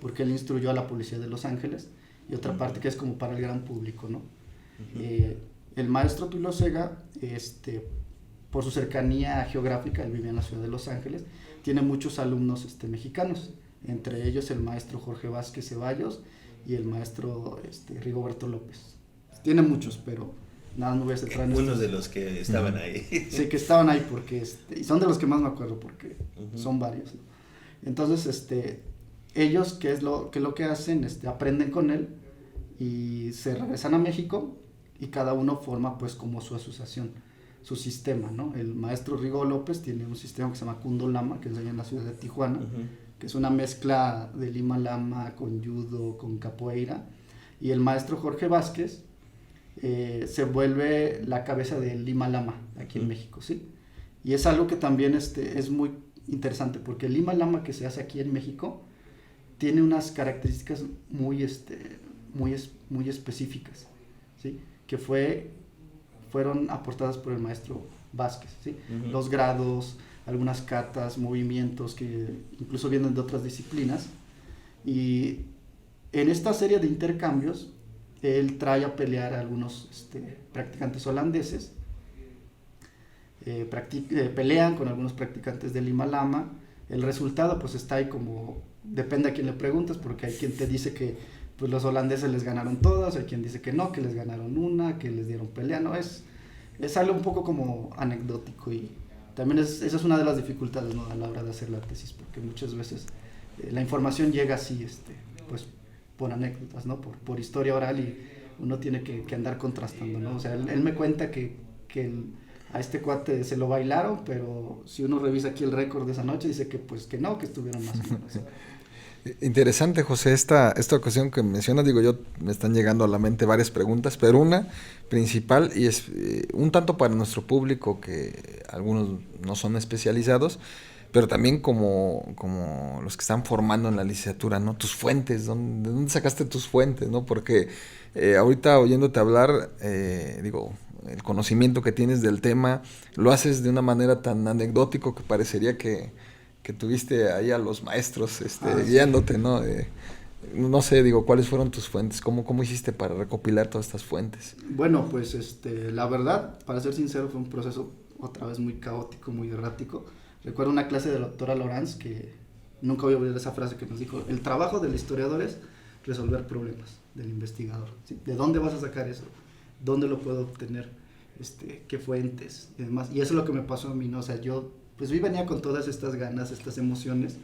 [SPEAKER 3] porque él instruyó a la policía de Los Ángeles, y otra parte que es como para el gran público, ¿no? El maestro Tuloisega, por su cercanía geográfica, él vivía en la ciudad de Los Ángeles, tiene muchos alumnos mexicanos, entre ellos el maestro Jorge Vázquez Ceballos y el maestro Rigoberto López. Tiene muchos, pero nada, no voy a centrar en
[SPEAKER 2] unos de los que estaban ahí.
[SPEAKER 3] Sí, que estaban ahí, porque y son de los que más me acuerdo, porque son varios, ¿no? Entonces, ellos, ¿qué es lo que hacen? Aprenden con él y se regresan a México, y cada uno forma pues como su asociación, su sistema, ¿no? El maestro Rigo López tiene un sistema que se llama Kundo Lama, que enseña en la ciudad de Tijuana, que es una mezcla de Lima Lama con judo, con capoeira, y el maestro Jorge Vázquez se vuelve la cabeza del Lima Lama aquí en México, ¿sí? Y es algo que también es muy interesante, porque el Lima Lama que se hace aquí en México tiene unas características muy específicas, ¿sí? Que fueron aportadas por el maestro Vázquez, ¿sí? Los grados, algunas catas, movimientos que incluso vienen de otras disciplinas, y en esta serie de intercambios él trae a pelear a algunos practicantes holandeses, pelean con algunos practicantes de Lima Lama. El resultado pues está ahí, como depende a quién le preguntas, porque hay quien te dice que pues los holandeses les ganaron todas, hay quien dice que no, que les ganaron una, que les dieron pelea, ¿no? Es algo un poco como anecdótico, y también esa es una de las dificultades, ¿no? A la hora de hacer la tesis, porque muchas veces la información llega así, pues por anécdotas, ¿no? Por historia oral, y uno tiene que andar contrastando, ¿no? O sea, él me cuenta que a este cuate se lo bailaron, pero si uno revisa aquí el récord de esa noche, dice que pues que no, que estuvieron más o menos.
[SPEAKER 1] Interesante, José, esta ocasión que mencionas, digo yo, me están llegando a la mente varias preguntas, pero una principal y es un tanto para nuestro público que algunos no son especializados, pero también como los que están formando en la licenciatura, ¿no? Tus fuentes, ¿de dónde sacaste tus fuentes, ¿no? Porque ahorita oyéndote hablar, digo, el conocimiento que tienes del tema, lo haces de una manera tan anecdótico que parecería que tuviste ahí a los maestros guiándote, ¿no? No sé, digo, ¿cuáles fueron tus fuentes? ¿Cómo hiciste para recopilar todas estas fuentes?
[SPEAKER 3] Bueno, pues la verdad, para ser sincero, fue un proceso otra vez muy caótico, muy errático. Recuerdo una clase de la doctora Lorenz que nunca voy a olvidar esa frase que nos dijo: el trabajo del historiador es resolver problemas del investigador, ¿sí? ¿De dónde vas a sacar eso? ¿Dónde lo puedo obtener? ¿Qué fuentes? Y demás. Y eso es lo que me pasó a mí, ¿no? O sea, yo venía con todas estas ganas, estas emociones,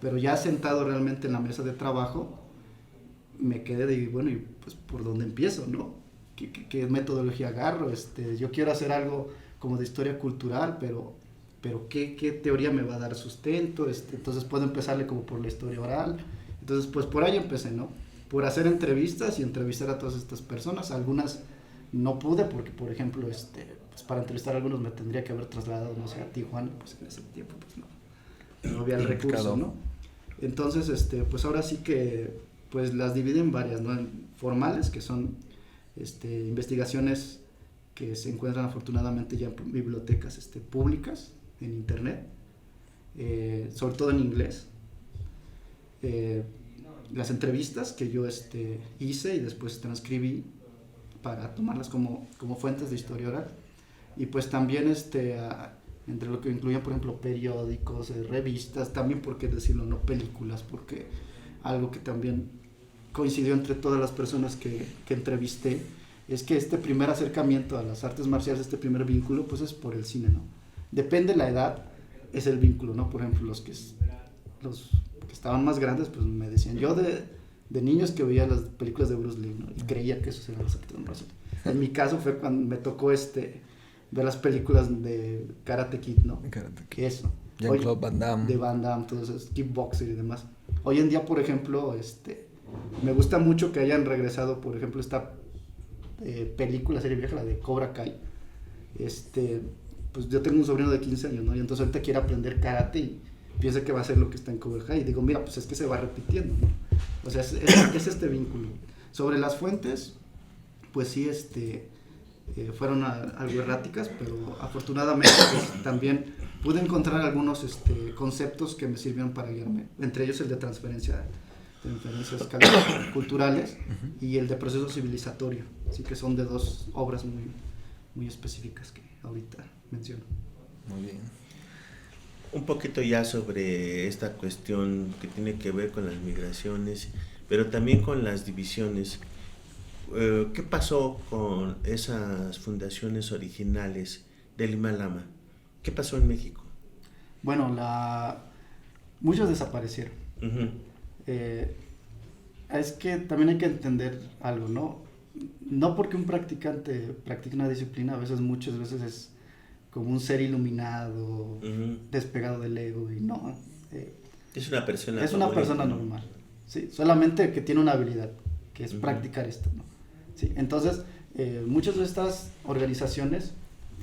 [SPEAKER 3] pero ya sentado realmente en la mesa de trabajo, me quedé de, bueno, ¿y pues por dónde empiezo, no? ¿Qué metodología agarro? Yo quiero hacer algo como de historia cultural, pero ¿qué teoría me va a dar sustento? Entonces puedo empezarle como por la historia oral. Entonces, pues por ahí empecé, ¿no? Por hacer entrevistas y entrevistar a todas estas personas. Algunas no pude porque, por ejemplo, pues para entrevistar a algunos me tendría que haber trasladado, no sé, a Tijuana, pues en ese tiempo pues no había el recurso, ¿no? Entonces, pues ahora sí que pues las divide en varias, ¿no? En formales, que son investigaciones que se encuentran afortunadamente ya en bibliotecas públicas, en internet, sobre todo en inglés. Las entrevistas que yo hice y después transcribí para tomarlas como fuentes de historia oral. Y pues también entre lo que incluyen, por ejemplo, periódicos, revistas, también, por qué decirlo, no películas, porque algo que también coincidió entre todas las personas que entrevisté es que este primer acercamiento a las artes marciales, este primer vínculo, pues es por el cine, ¿no? Depende de la edad, es el vínculo, ¿no? Por ejemplo, los que estaban más grandes, pues me decían, yo de niños que veía las películas de Bruce Lee, ¿no? Y creía que esos eran los artes marciales. En mi caso fue cuando me tocó ver las películas de Karate Kid, ¿no?
[SPEAKER 1] Karate Kid.
[SPEAKER 3] Eso.
[SPEAKER 1] Jean-Claude Van Damme.
[SPEAKER 3] De Van Damme, entonces Kickboxer y demás. Hoy en día, por ejemplo, me gusta mucho que hayan regresado, por ejemplo, esta película, serie vieja, la de Cobra Kai. Pues yo tengo un sobrino de 15 años, ¿no? Y entonces ahorita quiere aprender karate y piensa que va a ser lo que está en Cobra Kai. Y digo, mira, pues es que se va repitiendo, ¿no? O sea, es este vínculo. Sobre las fuentes, pues sí, fueron algo erráticas, pero afortunadamente pues, también pude encontrar algunos conceptos que me sirvieron para guiarme, entre ellos el de transferencias culturales y el de proceso civilizatorio, así que son de dos obras muy, muy específicas que ahorita menciono.
[SPEAKER 1] Muy bien.
[SPEAKER 2] Un poquito ya sobre esta cuestión que tiene que ver con las migraciones, pero también con las divisiones. ¿Qué pasó con esas fundaciones originales del Lima Lama? ¿Qué pasó en México?
[SPEAKER 3] Bueno, muchos desaparecieron.
[SPEAKER 2] Uh-huh.
[SPEAKER 3] Es que también hay que entender algo, ¿no? No porque un practicante practique una disciplina, muchas veces es como un ser iluminado, uh-huh, despegado del ego, y no.
[SPEAKER 2] Es una persona.
[SPEAKER 3] Es una persona normal, sí, solamente que tiene una habilidad, que es, uh-huh, practicar esto, ¿no? Sí, entonces, muchas de estas organizaciones,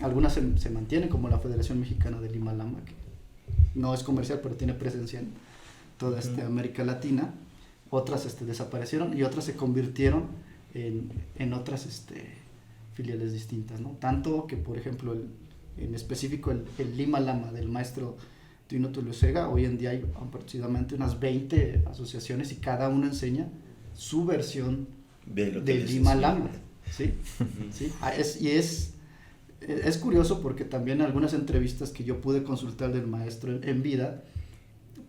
[SPEAKER 3] algunas se mantienen, como la Federación Mexicana de Lima Lama, que no es comercial, pero tiene presencia en toda América Latina. Otras desaparecieron y otras se convirtieron en otras filiales distintas, ¿no? Tanto que, por ejemplo, en específico el Lima Lama del maestro Trino Tulio Sega, hoy en día hay aproximadamente unas 20 asociaciones y cada una enseña su versión del Lima Lama, ¿sí? ¿Sí? Y es curioso porque también algunas entrevistas que yo pude consultar del maestro en vida,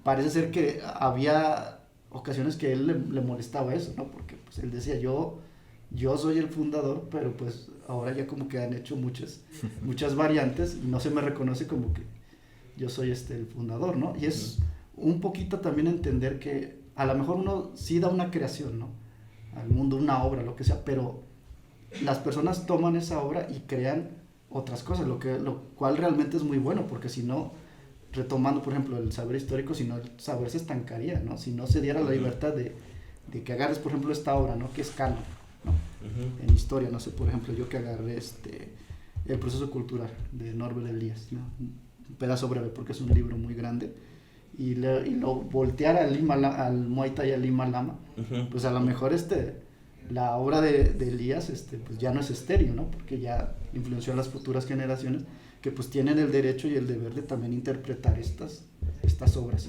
[SPEAKER 3] parece ser que había ocasiones que él le molestaba eso, ¿no? Porque pues él decía, yo soy el fundador, pero pues ahora ya como que han hecho muchas variantes y no se me reconoce como que yo soy el fundador, ¿no? Y es un poquito también entender que a lo mejor uno sí da una creación, ¿no? Al mundo, una obra, lo que sea, pero las personas toman esa obra y crean otras cosas, lo cual realmente es muy bueno, porque si no, retomando, por ejemplo, el saber histórico, si no el saber se estancaría, ¿no? Si no se diera la libertad de que agarres, por ejemplo, esta obra, ¿no? Que es canon, ¿no? En historia, no sé, por ejemplo, yo que agarré el proceso cultural de Norbert Elias, ¿no? Un pedazo breve porque es un libro muy grande, y lo volteara al Muay Thai, al Lima Lama, pues a lo mejor la obra de Elías pues ya no es estéril, ¿no? Porque ya influenció a las futuras generaciones que pues tienen el derecho y el deber de también interpretar estas obras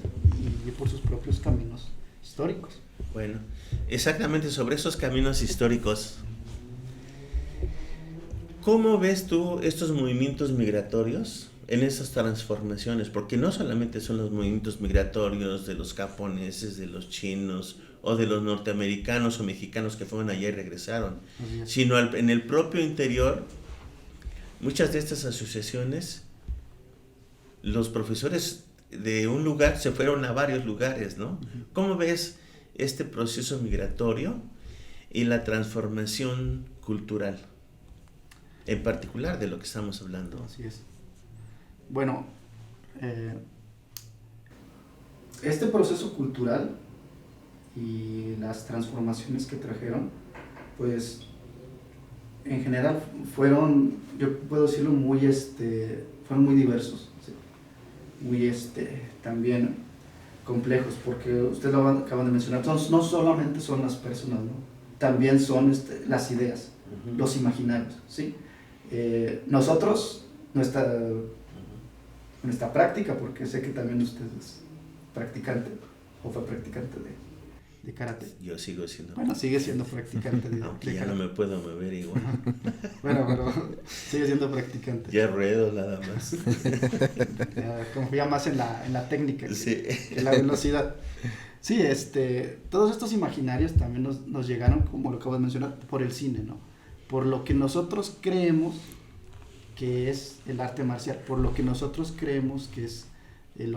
[SPEAKER 3] y por sus propios caminos históricos.
[SPEAKER 2] Bueno, exactamente sobre esos caminos históricos, ¿cómo ves tú estos movimientos migratorios en esas transformaciones? Porque no solamente son los movimientos migratorios de los japoneses, de los chinos o de los norteamericanos o mexicanos que fueron allá y regresaron, sino en el propio interior. Muchas de estas asociaciones, los profesores de un lugar se fueron a varios lugares, ¿no? ¿Cómo ves este proceso migratorio y la transformación cultural, en particular de lo que estamos hablando?
[SPEAKER 3] Así es. Bueno, este proceso cultural y las transformaciones que trajeron, pues en general fueron, yo puedo decirlo, fueron muy diversos, ¿sí? Muy también complejos, porque usted lo acaban de mencionar, no solamente son las personas, ¿no? También son las ideas, los imaginarios, ¿sí? Nosotros, nuestra práctica, porque sé que también usted es practicante o fue practicante de karate.
[SPEAKER 2] Yo sigo siendo.
[SPEAKER 3] Bueno, sigue siendo practicante de
[SPEAKER 2] aunque ya
[SPEAKER 3] karate.
[SPEAKER 2] no me puedo mover igual.
[SPEAKER 3] Bueno, pero sigue siendo practicante.
[SPEAKER 2] Ya ruedo nada más.
[SPEAKER 3] Confía más en la técnica
[SPEAKER 2] sí.
[SPEAKER 3] que la velocidad. Sí, todos estos imaginarios también nos llegaron, como lo acabo de mencionar, por el cine, ¿no? Por lo que nosotros creemos que es el arte marcial, por lo que nosotros creemos que es el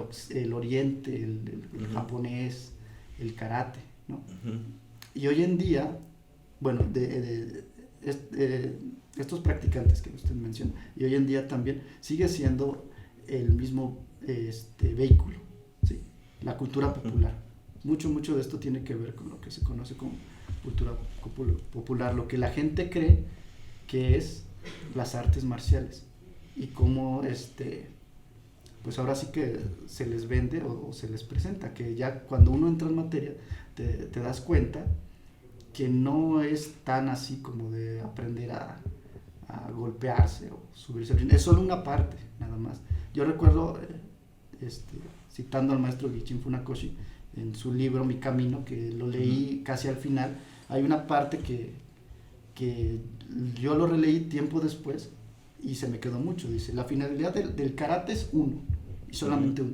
[SPEAKER 3] oriente, el japonés, el karate, ¿no? Y hoy en día, bueno, estos practicantes que usted menciona, y hoy en día también sigue siendo el mismo vehículo, ¿sí? La cultura popular. Mucho de esto tiene que ver con lo que se conoce como cultura popular, lo que la gente cree que es las artes marciales, y cómo pues ahora sí que se les vende o se les presenta, que ya cuando uno entra en materia te das cuenta que no es tan así como de aprender a golpearse o subirse al ring. Es solo una parte, nada más. Yo recuerdo, citando al maestro Gichin Funakoshi, en su libro Mi Camino, que lo leí casi al final, hay una parte que yo lo releí tiempo después y se me quedó mucho. Dice, la finalidad del karate es uno, y solamente uno,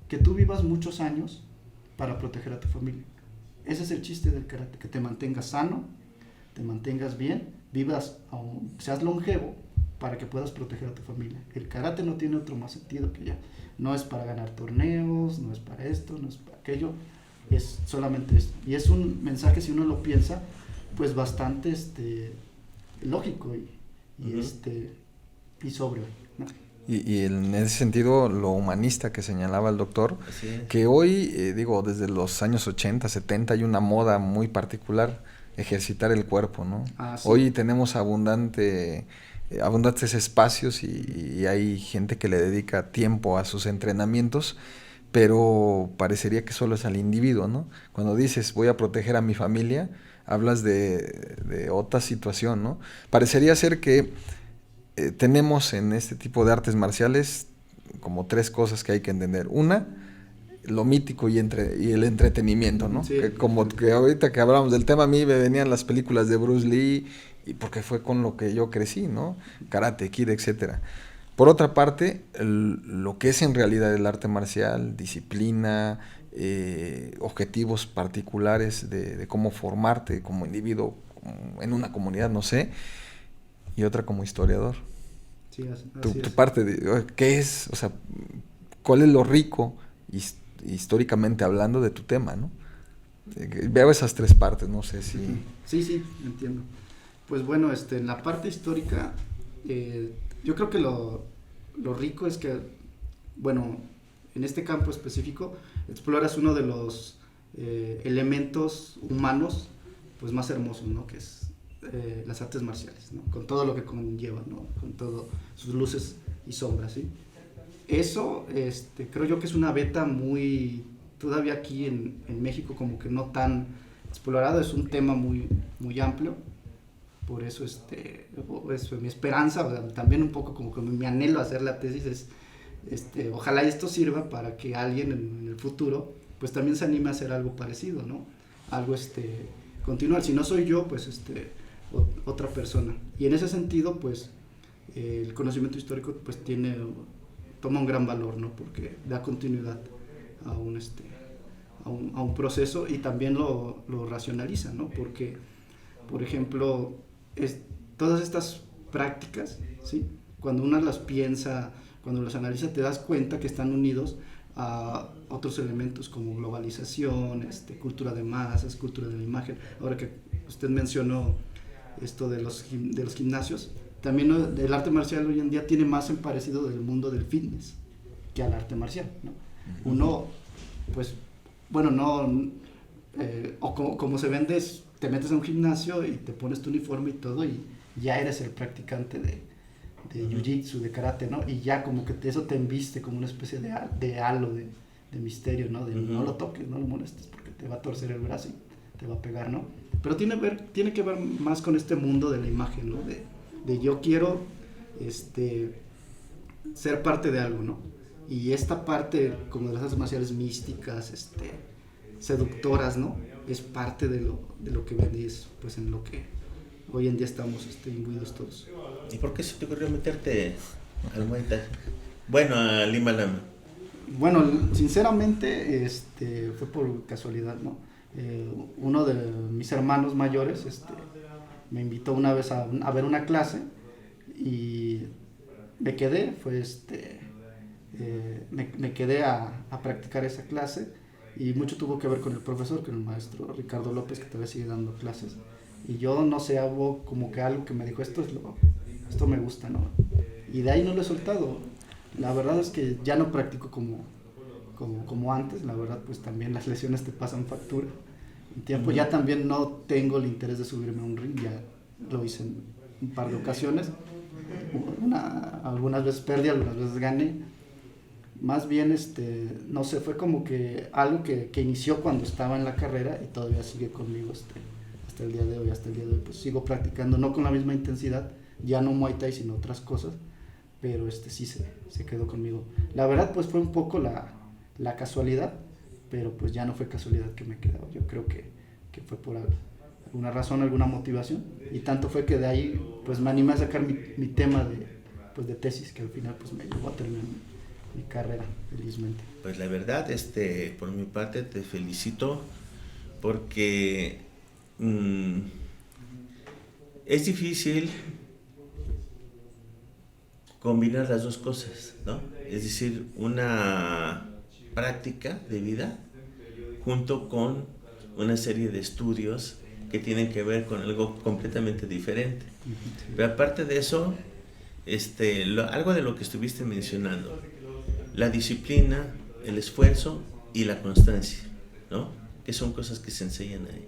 [SPEAKER 3] que tú vivas muchos años para proteger a tu familia. Ese es el chiste del karate, que te mantengas sano, te mantengas bien, seas longevo para que puedas proteger a tu familia. El karate no tiene otro más sentido que ya. No es para ganar torneos, no es para esto, no es para aquello, es solamente esto. Y es un mensaje, si uno lo piensa, pues bastante lógico y sobrio, ¿no?
[SPEAKER 1] Y en ese sentido, lo humanista que señalaba el doctor, que hoy, desde los años 80, 70, hay una moda muy particular, ejercitar el cuerpo, ¿no? Sí. Hoy tenemos abundantes espacios y hay gente que le dedica tiempo a sus entrenamientos, pero parecería que solo es al individuo, ¿no? Cuando dices, voy a proteger a mi familia, hablas de otra situación, ¿no? Parecería ser que tenemos en este tipo de artes marciales como tres cosas que hay que entender. Una, lo mítico y el entretenimiento, ¿no? Sí, que ahorita que hablábamos del tema, a mí me venían las películas de Bruce Lee, y porque fue con lo que yo crecí, ¿no? Karate Kid, etcétera. Por otra parte, lo que es en realidad el arte marcial, disciplina, objetivos particulares de cómo formarte como individuo en una comunidad, no sé, y otra como historiador.
[SPEAKER 3] Sí,
[SPEAKER 1] tu parte de qué es, o sea, cuál es lo rico históricamente hablando de tu tema, ¿no? Veo esas tres partes, no sé si...
[SPEAKER 3] Sí, entiendo. Pues bueno, en la parte histórica, yo creo que lo rico es que, bueno, en este campo específico exploras uno de los elementos humanos pues más hermosos, ¿no? Que es las artes marciales, ¿no? Con todo lo que conlleva, ¿no? Con todas sus luces y sombras, ¿sí? Eso creo yo que es una beta muy, todavía aquí en México como que no tan explorado, es un tema muy, muy amplio, por eso es mi esperanza, o sea, también un poco como que mi anhelo a hacer la tesis es, ojalá esto sirva para que alguien en el futuro pues también se anime a hacer algo parecido, ¿no? Algo continuar, si no soy yo, pues otra persona. Y en ese sentido, pues el conocimiento histórico pues toma un gran valor, ¿no? Porque da continuidad a un proceso y también lo racionaliza, ¿no? Porque, por ejemplo, todas estas prácticas, ¿sí? Cuando uno las piensa, cuando las analiza, te das cuenta que están unidos a otros elementos como globalización, cultura de masas, cultura de la imagen. Ahora que usted mencionó esto de los gimnasios, también el arte marcial hoy en día tiene más en parecido del mundo del fitness que al arte marcial, ¿no? Uno, pues, bueno, no, o como se vende, te metes a un gimnasio y te pones tu uniforme y todo y ya eres el practicante de jiu-jitsu, de karate, ¿no? Y ya como que eso te embiste como una especie de halo, de misterio, ¿no? De no lo toques, no lo molestes porque te va a torcer el brazo y te va a pegar, ¿no? Pero tiene que ver más con este mundo de la imagen, ¿no? De yo quiero ser parte de algo, ¿no? Y esta parte como de las artes marciales místicas, seductoras, ¿no? Es parte de lo que venís, pues en lo que hoy en día estamos imbuidos todos.
[SPEAKER 2] ¿Y por qué se te ocurrió meterte al Muay Thai? Bueno, al Himalaya.
[SPEAKER 3] Bueno, sinceramente, fue por casualidad, ¿no? Uno de mis hermanos mayores, me invitó una vez a ver una clase y me quedé, me quedé a practicar esa clase y mucho tuvo que ver con el profesor, con el maestro Ricardo López, que todavía sigue dando clases. Y yo, no sé, hubo como que algo que me dijo, esto me gusta, ¿no? Y de ahí no lo he soltado. La verdad es que ya no practico como antes, la verdad, pues también las lesiones te pasan factura. En tiempo ya también no tengo el interés de subirme a un ring, ya lo hice en un par de ocasiones. Algunas veces perdí, algunas veces gané. Más bien, no sé, fue como que algo que inició cuando estaba en la carrera y todavía sigue conmigo hasta el día de hoy. Hasta el día de hoy pues sigo practicando, no con la misma intensidad, ya no Muay Thai sino otras cosas, pero sí se quedó conmigo. La verdad pues fue un poco la casualidad, pero pues ya no fue casualidad que me quedaba. Yo creo que fue por alguna razón, alguna motivación, y tanto fue que de ahí pues me animé a sacar mi tema de tesis, que al final pues me llevó a terminar mi carrera, felizmente.
[SPEAKER 2] Pues la verdad, por mi parte te felicito porque es difícil combinar las dos cosas, ¿no? Es decir, una práctica de vida junto con una serie de estudios que tienen que ver con algo completamente diferente. Sí. Pero aparte de eso, algo de lo que estuviste mencionando, la disciplina, el esfuerzo y la constancia, ¿no? Que son cosas que se enseñan ahí.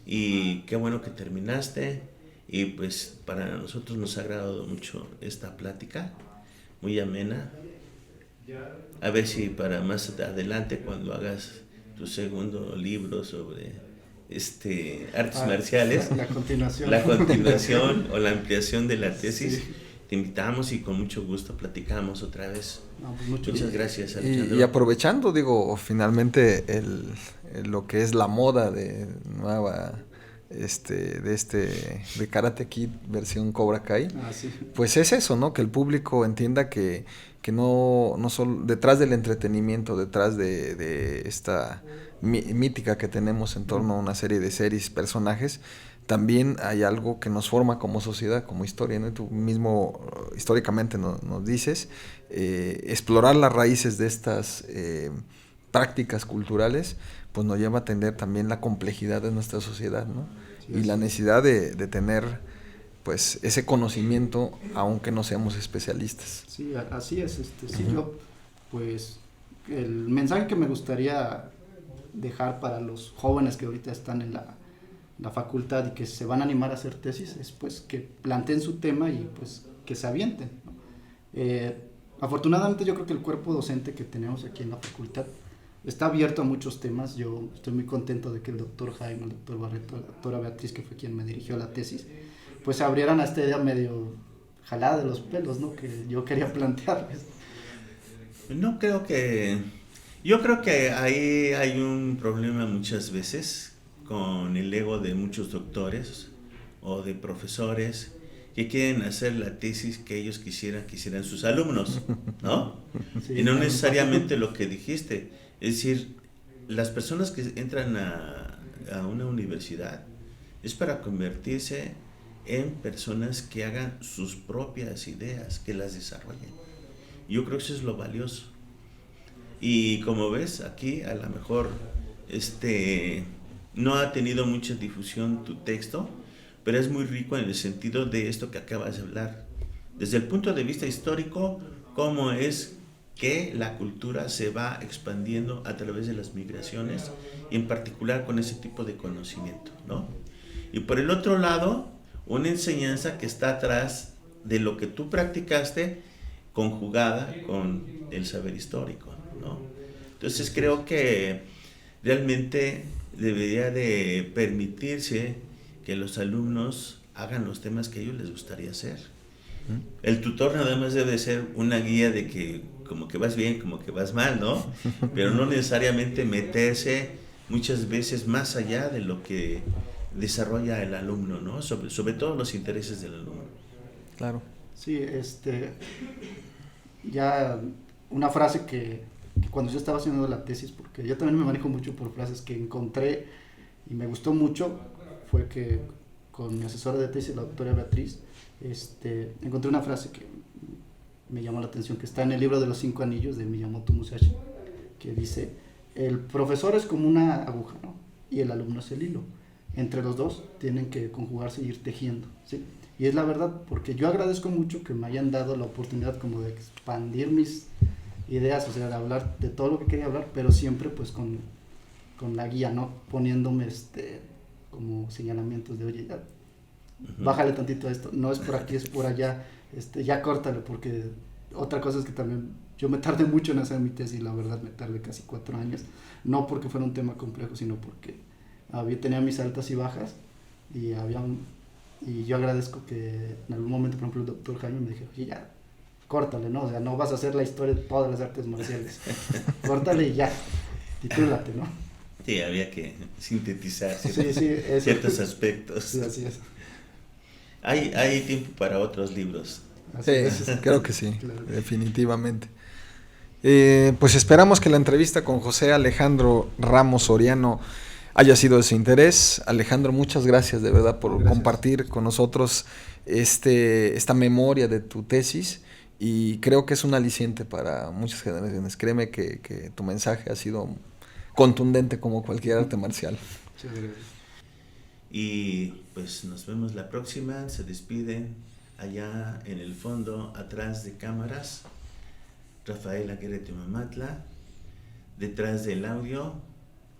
[SPEAKER 2] Y qué bueno que terminaste, y pues para nosotros nos ha agradado mucho esta plática, muy amena. A ver si para más adelante, cuando hagas tu segundo libro sobre artes marciales, la continuación o la ampliación de la tesis, sí, te invitamos y con mucho gusto platicamos otra vez. Pues muchas gracias, Alejandro.
[SPEAKER 1] Y aprovechando, finalmente lo que es la moda de nueva de Karate Kid versión Cobra Kai,
[SPEAKER 3] sí.
[SPEAKER 1] Pues es eso, ¿no? Que el público entienda que no solo detrás del entretenimiento, detrás de esta mítica que tenemos en torno a una serie de series, personajes, también hay algo que nos forma como sociedad, como historia, ¿no? Tú mismo históricamente nos dices, explorar las raíces de estas prácticas culturales, pues nos lleva a entender también la complejidad de nuestra sociedad, ¿no? Sí, y la necesidad de tener pues ese conocimiento aunque no seamos especialistas.
[SPEAKER 3] Sí, así es. Sí, yo pues el mensaje que me gustaría dejar para los jóvenes que ahorita están en la facultad y que se van a animar a hacer tesis es pues que planteen su tema y pues que se avienten, ¿no? Afortunadamente yo creo que el cuerpo docente que tenemos aquí en la facultad está abierto a muchos temas. Yo estoy muy contento de que el doctor Jaime, el doctor Barreto, la doctora Beatriz, que fue quien me dirigió la tesis, pues se abrieran a esta idea medio jalada de los pelos, ¿no? Que yo quería plantearles.
[SPEAKER 2] Yo creo que ahí hay un problema muchas veces con el ego de muchos doctores o de profesores que quieren hacer la tesis que ellos quisieran sus alumnos, ¿no?
[SPEAKER 3] Sí,
[SPEAKER 2] y no necesariamente lo que dijiste. Es decir, las personas que entran a una universidad es para convertirse en personas que hagan sus propias ideas, que las desarrollen. Yo creo que eso es lo valioso. Y como ves, aquí a lo mejor no ha tenido mucha difusión tu texto, pero es muy rico en el sentido de esto que acabas de hablar. Desde el punto de vista histórico, cómo es que la cultura se va expandiendo a través de las migraciones y en particular con ese tipo de conocimiento, ¿no? Y por el otro lado, una enseñanza que está atrás de lo que tú practicaste conjugada con el saber histórico, ¿no? Entonces creo que realmente debería de permitirse que los alumnos hagan los temas que a ellos les gustaría hacer. El tutor nada más debe ser una guía de que como que vas bien, como que vas mal, ¿no? Pero no necesariamente meterse muchas veces más allá de lo que desarrolla el alumno, ¿no? Sobre todo los intereses del alumno.
[SPEAKER 1] Claro.
[SPEAKER 3] Sí, ya una frase que cuando yo estaba haciendo la tesis, porque yo también me manejo mucho por frases que encontré y me gustó mucho, fue que con mi asesora de tesis, la doctora Beatriz, encontré una frase que me llamó la atención, que está en el libro de los 5 anillos de Miyamoto Musashi, que dice: el profesor es como una aguja, ¿no? Y el alumno es el hilo. Entre los dos tienen que conjugarse y ir tejiendo, ¿sí? Y es la verdad, porque yo agradezco mucho que me hayan dado la oportunidad como de expandir mis ideas, o sea, de hablar de todo lo que quería hablar, pero siempre pues con la guía, ¿no? Poniéndome como señalamientos de, oye, ya, bájale tantito a esto, no es por aquí, es por allá, ya córtale, porque otra cosa es que también yo me tardé mucho en hacer mi tesis, la verdad me tardé casi 4 años, no porque fuera un tema complejo, sino porque tenía mis altas y bajas, y yo agradezco que en algún momento, por ejemplo, el doctor Jaime me dijo, oye, ya, córtale, ¿no? O sea, no vas a hacer la historia de todas las artes marciales, córtale y ya, titúlate, ¿no?
[SPEAKER 2] Sí, había que sintetizar
[SPEAKER 3] ciertos
[SPEAKER 2] aspectos.
[SPEAKER 3] Sí, así es.
[SPEAKER 2] Hay tiempo para otros libros.
[SPEAKER 1] Sí, creo que sí,
[SPEAKER 3] Claro.
[SPEAKER 1] Definitivamente. Pues esperamos que la entrevista con José Alejandro Ramos Soriano haya sido de su interés. Alejandro, muchas gracias de verdad por compartir con nosotros esta memoria de tu tesis, y creo que es un aliciente para muchas generaciones. Créeme que tu mensaje ha sido contundente como cualquier arte marcial.
[SPEAKER 3] Muchas gracias.
[SPEAKER 2] Y pues nos vemos la próxima. Se despiden allá en el fondo, atrás de cámaras, Rafael Aguirre Mamatla. Detrás del audio,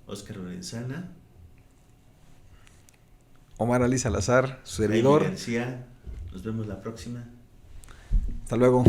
[SPEAKER 2] Óscar Lorenzana,
[SPEAKER 1] Omar Ali Salazar, su servidor.
[SPEAKER 2] Jaime García. Nos vemos la próxima.
[SPEAKER 1] Hasta luego.